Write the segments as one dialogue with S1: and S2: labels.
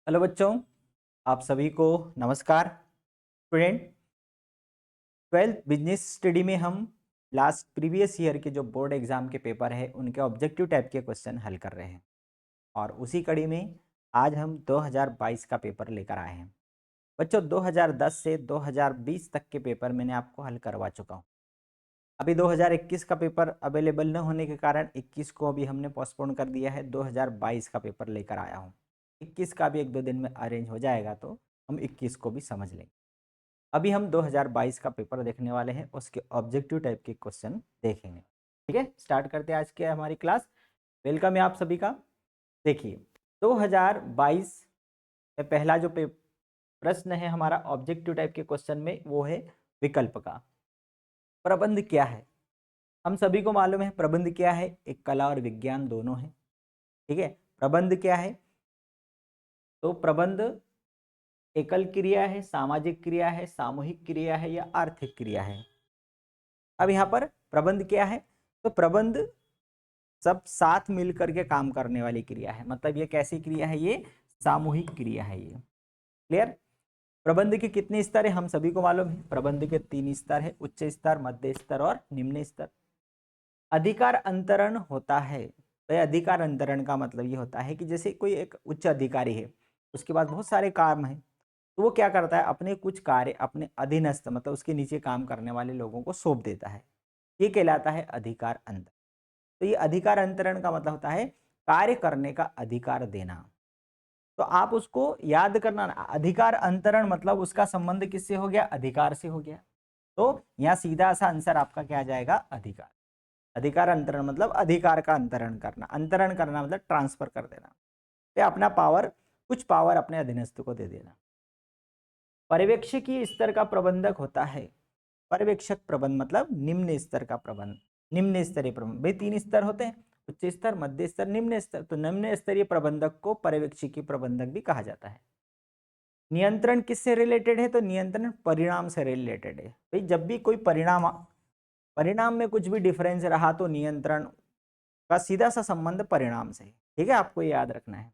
S1: Hello बच्चों, आप सभी को नमस्कार। स्टूडेंट, 12th बिजनेस स्टडी में हम लास्ट प्रीवियस ईयर के जो बोर्ड एग्जाम के पेपर है उनके ऑब्जेक्टिव टाइप के क्वेश्चन हल कर रहे हैं और उसी कड़ी में आज हम 2022 का पेपर लेकर आए हैं। बच्चों, 2010 से 2020 तक के पेपर मैंने आपको हल करवा चुका हूँ। अभी 2021 का पेपर अवेलेबल न होने के कारण 21 को अभी हमने पोस्टपोन कर दिया है। 2022 का पेपर लेकर आया हूँ। 21 का भी 1-2 दिन में अरेंज हो जाएगा तो हम 21 को भी समझ लेंगे। अभी हम 2022 का पेपर देखने वाले हैं, उसके ऑब्जेक्टिव टाइप के क्वेश्चन देखेंगे। ठीक है, स्टार्ट करते हैं आज की हमारी क्लास। वेलकम है आप सभी का। देखिए, 2022 में पहला जो प्रश्न है हमारा ऑब्जेक्टिव टाइप के क्वेश्चन में, वो है विकल्प का। प्रबंध क्या है? हम सभी को मालूम है प्रबंध क्या है, एक कला और विज्ञान दोनों है। ठीक है, प्रबंध क्या है? तो प्रबंध एकल क्रिया है, सामाजिक क्रिया है, सामूहिक क्रिया है या आर्थिक क्रिया है। अब यहाँ पर प्रबंध क्या है? तो प्रबंध सब साथ मिलकर के काम करने वाली क्रिया है। मतलब ये कैसी क्रिया है? ये सामूहिक क्रिया है। ये क्लियर? प्रबंध के कितने स्तर है हम सभी को मालूम है। प्रबंध के 3 स्तर है, उच्च स्तर, मध्य स्तर और निम्न स्तर। अधिकार अंतरण होता है। तो अधिकार अंतरण का मतलब ये होता है कि जैसे कोई एक उच्च अधिकारी है, उसके पास बहुत सारे काम हैं, तो वो क्या करता है, अपने कुछ कार्य अपने अधीनस्थ मतलब उसके नीचे काम करने वाले लोगों को सौंप देता है। ये कहलाता है अधिकार अंतरण। तो ये अधिकार अंतरण का मतलब होता है कार्य करने का अधिकार देना। तो आप उसको याद करना ना, अधिकार अंतरण मतलब उसका संबंध किससे हो गया? अधिकार से हो गया। तो यहाँ सीधा सा आंसर आपका क्या आ जाएगा? अधिकार। अधिकार अंतरण मतलब अधिकार का अंतरण करना। अंतरण करना मतलब ट्रांसफर कर देना, या अपना पावर, कुछ पावर अपने अधीनस्थ को दे देना। पर्यवेक्षकीय स्तर का प्रबंधक होता है। पर्यवेक्षक प्रबंध मतलब निम्न स्तर का प्रबंध, निम्न स्तरीय प्रबंध। भाई 3 स्तर होते हैं, उच्च स्तर, मध्य स्तर, निम्न स्तर। तो निम्न स्तरीय प्रबंधक को पर्यवेक्षकीय प्रबंधक भी कहा जाता है। नियंत्रण किससे रिलेटेड है? तो नियंत्रण परिणाम से रिलेटेड है। भाई जब भी कोई परिणाम में कुछ भी डिफरेंस रहा तो नियंत्रण का सीधा सा संबंध परिणाम से है। ठीक है, आपको ये याद रखना है।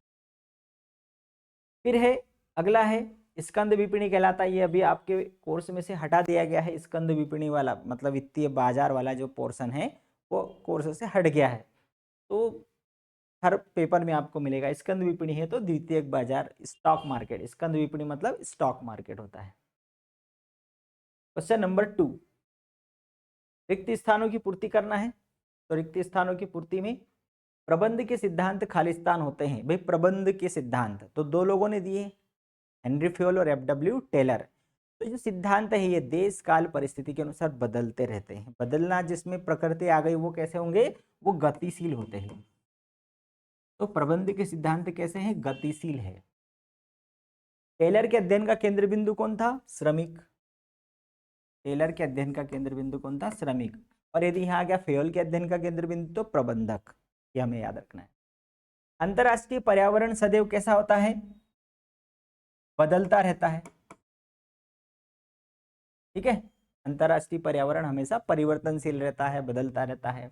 S1: फिर है अगला है स्कंद विपणी कहलाता है। ये अभी आपके कोर्स में से हटा दिया गया है। स्कंद विपणी वाला मतलब वित्तीय बाजार वाला जो पोर्शन है वो कोर्स से हट गया है। तो हर पेपर में आपको मिलेगा। स्कंद विपणी है तो द्वितीयक बाजार, स्टॉक मार्केट। स्कंद विपणी मतलब स्टॉक मार्केट होता है। क्वेश्चन नंबर 2, रिक्त स्थानों की पूर्ति करना है। तो रिक्त स्थानों की पूर्ति में प्रबंध के सिद्धांत खालिस्तान होते हैं। भाई प्रबंध के सिद्धांत तो 2 लोगों ने दिए, हेनरी फ्योल और FW टेलर। तो जो सिद्धांत है ये देश काल परिस्थिति के अनुसार बदलते रहते हैं। बदलना जिसमें प्रकृति आ गई वो कैसे होंगे? वो गतिशील होते हैं। तो प्रबंध के सिद्धांत कैसे हैं? गतिशील है। टेलर के अध्ययन का केंद्र बिंदु कौन था? श्रमिक। टेलर के अध्ययन का केंद्र बिंदु कौन था? श्रमिक। और यदि यहाँ आ गया फ्योल के अध्ययन का केंद्र बिंदु तो प्रबंधक। ये हमें याद रखना है। अंतरराष्ट्रीय पर्यावरण सदैव कैसा होता है? बदलता रहता है। ठीक है, अंतरराष्ट्रीय पर्यावरण हमेशा परिवर्तनशील रहता है, बदलता रहता है।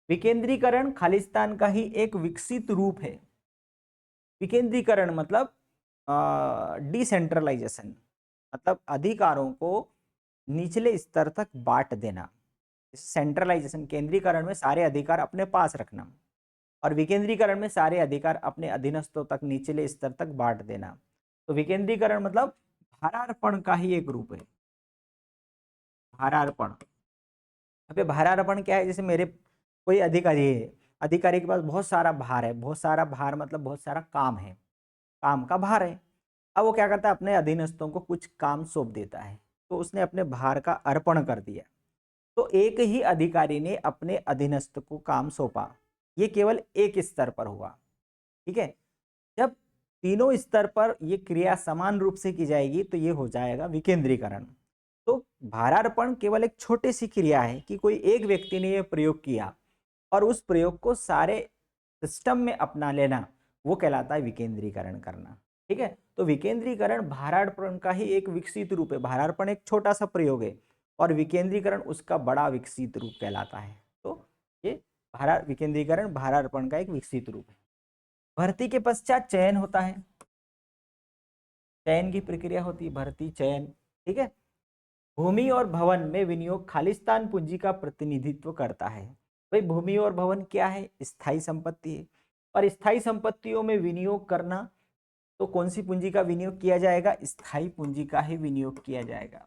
S1: विकेंद्रीकरण खालिस्तान का ही एक विकसित रूप है। विकेंद्रीकरण मतलब डिसेंट्रलाइजेशन, मतलब अधिकारों को निचले स्तर तक बांट देना। सेंट्रलाइजेशन, केंद्रीकरण में सारे अधिकार अपने पास रखना, और विकेंद्रीकरण में सारे अधिकार अपने अधीनस्थों तक, निचले स्तर तक बांट देना। तो विकेंद्रीकरण मतलब भारार्पण का ही एक रूप है। भारार्पण। अबे भारार्पण क्या है? जैसे मेरे कोई अधिकारी है, अधिकारी के पास बहुत सारा भार है। बहुत सारा भार मतलब बहुत सारा काम है, काम का भार है। अब वो क्या करता है? अपने अधीनस्थों को कुछ काम सौंप देता है। तो उसने अपने भार का अर्पण कर दिया। तो एक ही अधिकारी ने अपने अधीनस्थ को काम सौंपा। ये केवल एक स्तर पर हुआ। ठीक है, जब तीनों स्तर पर ये क्रिया समान रूप से की जाएगी तो ये हो जाएगा विकेंद्रीकरण। तो भारार्पण केवल एक छोटी सी क्रिया है कि कोई एक व्यक्ति ने यह प्रयोग किया और उस प्रयोग को सारे सिस्टम में अपना लेना, वो कहलाता है विकेंद्रीकरण करना। ठीक है, तो विकेंद्रीकरण भारार्पण का ही एक विकसित रूप है। भारार्पण एक छोटा सा प्रयोग है और विकेंद्रीकरण उसका बड़ा विकसित रूप कहलाता है। तो ये विकेंद्रीकरण भारार्पण का एक विकसित रूप है। भर्ती के पश्चात चयन होता है। चयन की प्रक्रिया होती है, भर्ती चयन, ठीक है। भूमि और भवन में विनियोग खालिस्तान पूंजी का प्रतिनिधित्व करता है। भाई भूमि और भवन क्या है? स्थायी संपत्ति है, और स्थायी संपत्तियों में विनियोग करना, तो कौन सी पूंजी का विनियोग किया जाएगा? स्थायी पूंजी का ही विनियोग किया जाएगा,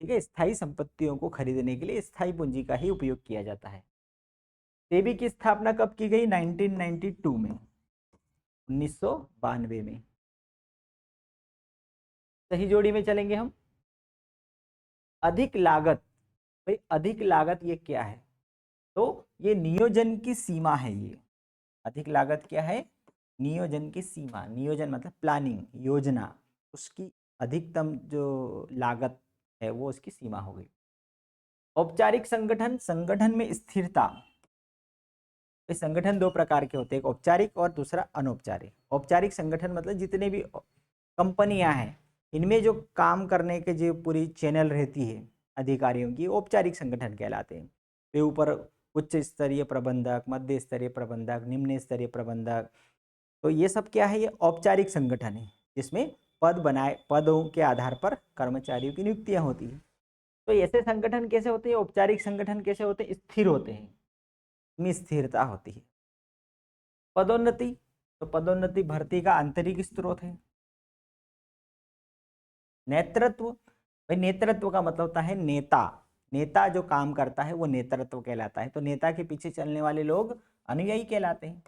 S1: ठीक है। स्थायी संपत्तियों को खरीदने के लिए स्थायी पूंजी का ही उपयोग किया जाता है। सेबी की स्थापना कब की गई? 1992 में, 1992 में। सही जोड़ी में चलेंगे हम। अधिक लागत, भाई अधिक लागत ये क्या है? तो ये नियोजन की सीमा है। ये अधिक लागत क्या है? नियोजन की सीमा। नियोजन मतलब प्लानिंग, योजना, उसकी अधिकतम जो लागत है वो उसकी सीमा हो गई। औपचारिक संगठन, संगठन में स्थिरता। इस संगठन दो प्रकार के होते हैं, एक औपचारिक और दूसरा अनौपचारिक। औपचारिक संगठन मतलब जितने भी कंपनियां हैं, इनमें जो काम करने के जो पूरी चैनल रहती है अधिकारियों की, औपचारिक संगठन कहलाते हैं। वे ऊपर उच्च स्तरीय प्रबंधक, मध्य स्तरीय प्रबंधक, निम्न स्तरीय प्रबंधक, तो ये सब क्या है? ये औपचारिक संगठन है, जिसमें पदों के आधार पर कर्मचारियों की नियुक्तियां होती है। तो ऐसे संगठन कैसे होते हैं? औपचारिक संगठन कैसे होते हैं? स्थिर होते हैं, में स्थिरता होती है। पदोन्नति, तो पदोन्नति भर्ती का आंतरिक स्रोत है। नेतृत्व, भाई नेतृत्व का मतलब होता है नेता। नेता जो काम करता है वो नेतृत्व कहलाता है। तो नेता के पीछे चलने वाले लोग अनुयायी कहलाते हैं।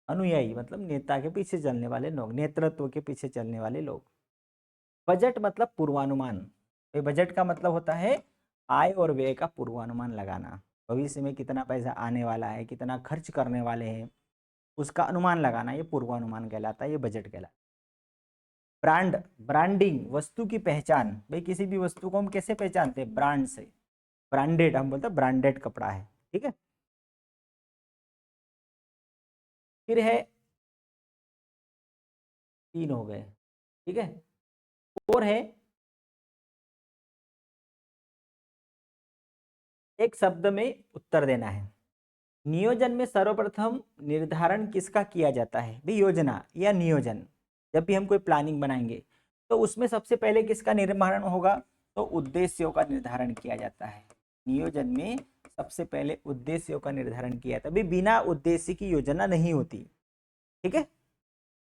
S1: अनुयायी मतलब नेता के पीछे चलने वाले लोग, नेतृत्व के पीछे चलने वाले लोग। बजट मतलब पूर्वानुमान। भाई बजट का मतलब होता है आय और व्यय का पूर्वानुमान लगाना। भविष्य में कितना पैसा आने वाला है, कितना खर्च करने वाले हैं, उसका अनुमान लगाना, ये पूर्वानुमान कहलाता है, ये बजट कहलाता है। ब्रांड, ब्रांडिंग, वस्तु की पहचान। भाई किसी भी वस्तु को हम कैसे पहचानते हैं? ब्रांड से। ब्रांडेड, हम बोलते हैं ब्रांडेड कपड़ा है, ठीक है। फिर है, तीन हो गए, ठीक है। और है एक शब्द में उत्तर देना है। नियोजन में सर्वप्रथम निर्धारण किसका किया जाता है? भी योजना या नियोजन। जब भी हम कोई प्लानिंग बनाएंगे तो उसमें सबसे पहले किसका निर्माण होगा? तो उद्देश्यों का निर्धारण किया जाता है। नियोजन में सबसे पहले उद्देश्यों का निर्धारण किया जाता है। भी बिना उद्देश्य की योजना नहीं होती, ठीक है।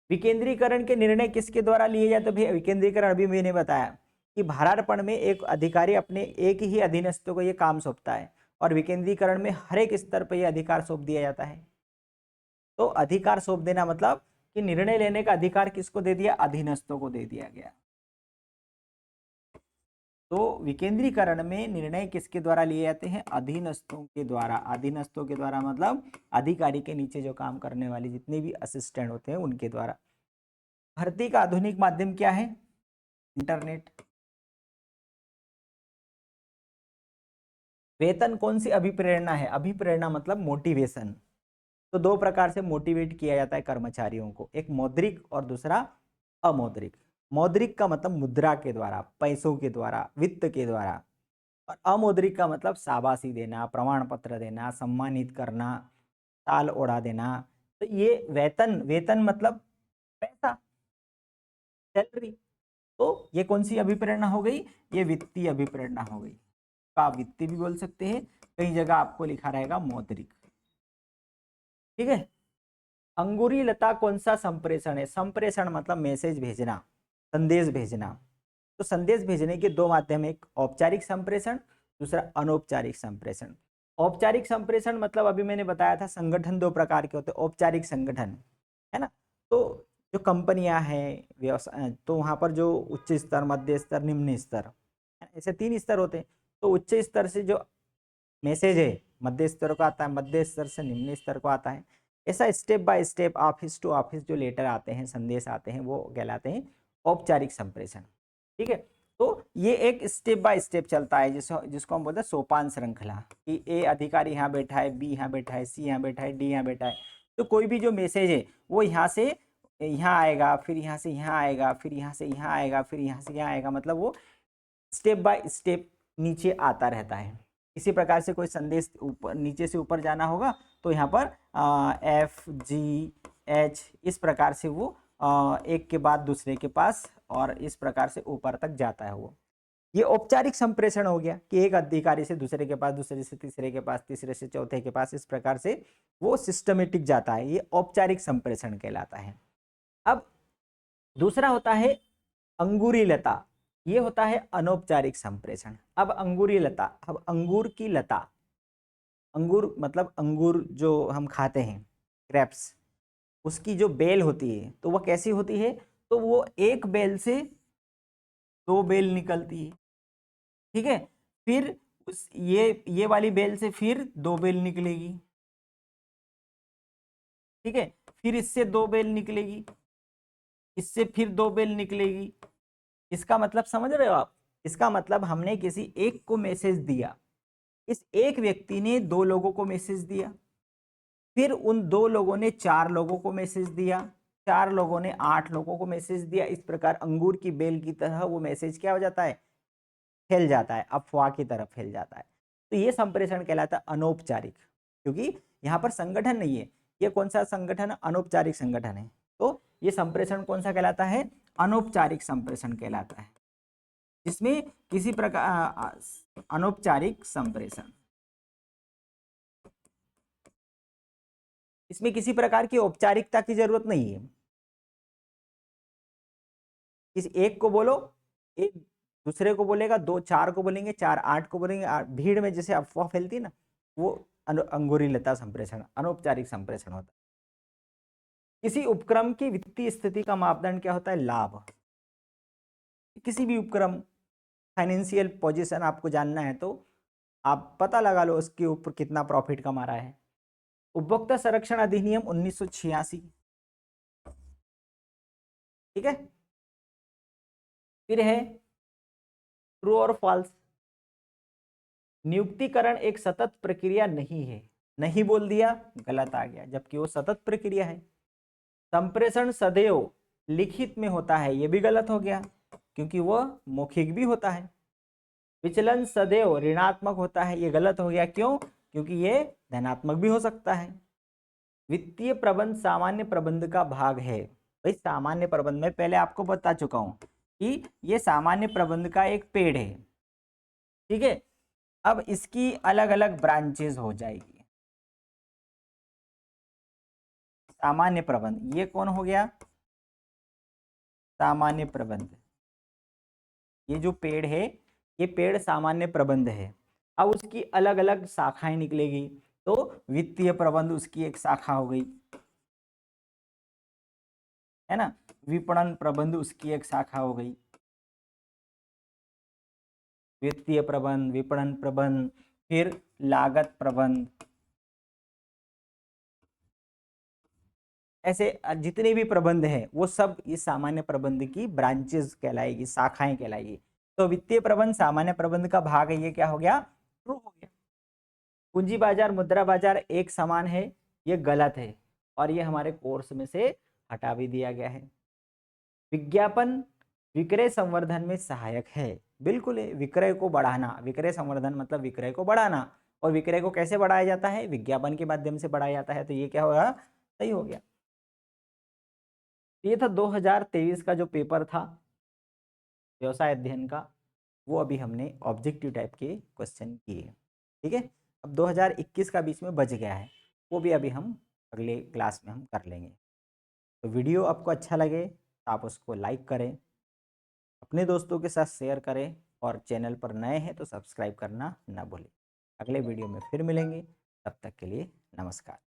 S1: विकेंद्रीकरण के निर्णय किसके द्वारा लिए जाते? भाई विकेंद्रीकरण अभी मैंने बताया कि भारार्पण में एक अधिकारी अपने एक ही अधीनस्थों को ये काम सौंपता है, और विकेंद्रीकरण में हर एक स्तर पर यह अधिकार सौंप दिया जाता है। तो अधिकार सौंप देना मतलब कि निर्णय लेने का अधिकार किसको दे दिया? अधीनस्थों को दे दिया गया। तो विकेंद्रीकरण में निर्णय किसके द्वारा लिए जाते हैं? अधीनस्थों के द्वारा। अधीनस्थों के द्वारा मतलब अधिकारी के नीचे जो काम करने वाले जितने भी असिस्टेंट होते हैं उनके द्वारा। भर्ती का आधुनिक माध्यम क्या है? इंटरनेट। वेतन कौन सी अभिप्रेरणा है? अभिप्रेरणा मतलब मोटिवेशन। तो दो प्रकार से मोटिवेट किया जाता है कर्मचारियों को, एक मौद्रिक और दूसरा अमौद्रिक। मौद्रिक का मतलब मुद्रा के द्वारा, पैसों के द्वारा, वित्त के द्वारा, और अमौद्रिक का मतलब शाबाशी देना, प्रमाण पत्र देना, सम्मानित करना, ताल ओढ़ा देना। तो ये वेतन, वेतन मतलब पैसा, सैलरी। तो ये कौन सी अभिप्रेरणा हो गई? ये वित्तीय अभिप्रेरणा हो गई। तो आप वित्तीय भी बोल सकते हैं, कई जगह आपको लिखा रहेगा मौद्रिक, ठीक है। अंगूरी लता कौन सा संप्रेषण है? संप्रेषण मतलब मैसेज भेजना, संदेश भेजना। तो संदेश भेजने के दो माध्यम है, एक औपचारिक संप्रेषण, दूसरा अनौपचारिक संप्रेषण। औपचारिक संप्रेषण मतलब अभी मैंने बताया था संगठन दो प्रकार के होते हैं, औपचारिक संगठन, है ना। तो जो कंपनियां हैं, व्यवसाय, तो वहां पर जो उच्च स्तर, मध्य स्तर, निम्न स्तर, ऐसे तीन स्तर होते हैं। तो उच्च स्तर से जो मैसेज है मध्य स्तर को आता है, मध्य स्तर से निम्न स्तर को आता है। ऐसा step by step, office to office जो लेटर आते हैं, संदेश आते हैं, वो कहलाते हैं औपचारिक संप्रेषण, ठीक है। तो ये एक स्टेप बाय स्टेप चलता है, जिसको हम बोलते हैं सोपान श्रृंखला, कि ए अधिकारी यहाँ बैठा है, बी यहाँ बैठा है, सी यहाँ बैठा है, डी यहाँ बैठा है। तो कोई भी जो मैसेज है वो यहाँ से यहाँ आएगा, फिर यहाँ से यहाँ आएगा, फिर यहाँ से यहाँ आएगा, फिर यहाँ से यहाँ आएगा, मतलब वो स्टेप बाय स्टेप नीचे आता रहता है। इसी प्रकार से कोई संदेश ऊपर, नीचे से ऊपर जाना होगा तो यहाँ पर F G H इस प्रकार से वो एक के बाद दूसरे के पास और इस प्रकार से ऊपर तक जाता है वो। ये औपचारिक संप्रेषण हो गया कि एक अधिकारी से दूसरे के पास, दूसरे से तीसरे के पास, तीसरे से चौथे के पास, इस प्रकार से वो सिस्टमेटिक जाता है, ये औपचारिक संप्रेषण कहलाता है। अब दूसरा होता है अंगूरी लता, ये होता है अनौपचारिक संप्रेषण। अब अंगूरी लता, अब अंगूर की लता, अंगूर मतलब अंगूर जो हम खाते हैं, ग्रेप्स, उसकी जो बेल होती है तो वह कैसी होती है, तो वो एक बेल से दो बेल निकलती है, ठीक है। फिर उस ये वाली बेल से फिर दो बेल निकलेगी, ठीक है। फिर इससे दो बेल निकलेगी, इससे फिर दो बेल निकलेगी। इसका मतलब समझ रहे हो आप? इसका मतलब हमने किसी एक को मैसेज दिया, इस एक व्यक्ति ने दो लोगों को मैसेज दिया, फिर उन दो लोगों ने चार लोगों को मैसेज दिया, चार लोगों ने आठ लोगों को मैसेज दिया। इस प्रकार अंगूर की बेल की तरह वो मैसेज क्या हो जाता है, फैल जाता है, अफवाह की तरफ फैल जाता है। तो ये संप्रेषण कहलाता है अनौपचारिक, क्योंकि यहाँ पर संगठन नहीं है, ये कौन सा संगठन है, अनौपचारिक संगठन है। तो ये संप्रेषण कौन सा कहलाता है, अनौपचारिक संप्रेषण कहलाता है, जिसमें किसी प्रकार अनौपचारिक संप्रेषण, इसमें किसी प्रकार की औपचारिकता की जरूरत नहीं है। किसी एक को बोलो, एक दूसरे को बोलेगा, दो चार को बोलेंगे, चार आठ को बोलेंगे, भीड़ में जैसे अफवाह फैलती है ना, वो अंगूरी लता संप्रेषण, अनौपचारिक संप्रेषण होता है। किसी उपक्रम की वित्तीय स्थिति का मापदंड क्या होता है, लाभ। किसी भी उपक्रम, फाइनेंशियल पोजीशन आपको जानना है तो आप पता लगा लो उसके ऊपर कितना प्रॉफिट कमा रहा है। उपभोक्ता संरक्षण अधिनियम 1986, ठीक है। फिर है ट्रू और फॉल्स, नियुक्तिकरण एक सतत प्रक्रिया नहीं है, नहीं बोल दिया गलत आ गया, जबकि वो सतत प्रक्रिया है। संप्रेषण सदैव लिखित में होता है, ये भी गलत हो गया क्योंकि वह मौखिक भी होता है। विचलन सदैव ऋणात्मक होता है, ये गलत हो गया, क्यों, क्योंकि ये धनात्मक भी हो सकता है। वित्तीय प्रबंध सामान्य प्रबंध का भाग है। भाई सामान्य प्रबंध में पहले आपको बता चुका हूं कि ये सामान्य प्रबंध का एक पेड़ है, ठीक है। अब इसकी अलग अलग ब्रांचेस हो जाएगी। सामान्य प्रबंध, ये कौन हो गया, सामान्य प्रबंध, ये जो पेड़ है ये पेड़ सामान्य प्रबंध है। अब उसकी अलग अलग शाखाएं निकलेगी, तो वित्तीय प्रबंध उसकी एक शाखा हो गई, है ना। विपणन प्रबंध उसकी एक शाखा हो गई, वित्तीय प्रबंध, विपणन प्रबंध, फिर लागत प्रबंध, ऐसे जितने भी प्रबंध हैं वो सब इस सामान्य प्रबंध की ब्रांचेस कहलाएगी, शाखाएं कहलाएगी। तो वित्तीय प्रबंध सामान्य प्रबंध का भाग है, ये क्या हो गया, ट्रू हो गया। पूंजी बाजार मुद्रा बाजार एक समान है, ये गलत है और ये हमारे कोर्स में से हटा भी दिया गया है। विज्ञापन विक्रय संवर्धन में सहायक है, बिल्कुल है। विक्रय को बढ़ाना, विक्रय संवर्धन मतलब विक्रय को बढ़ाना, और विक्रय को कैसे बढ़ाया जाता है, विज्ञापन के माध्यम से बढ़ाया जाता है। तो ये क्या होगा, सही हो गया। ये था 2023 का जो पेपर था व्यवसाय अध्ययन का, वो अभी हमने ऑब्जेक्टिव टाइप के क्वेश्चन किए, ठीक है। अब 2021 का बीच में बच गया है, वो भी अभी हम अगले क्लास में हम कर लेंगे। तो वीडियो आपको अच्छा लगे तो आप उसको लाइक करें, अपने दोस्तों के साथ शेयर करें, और चैनल पर नए हैं तो सब्सक्राइब करना ना भूलें। अगले वीडियो में फिर मिलेंगे, तब तक के लिए नमस्कार।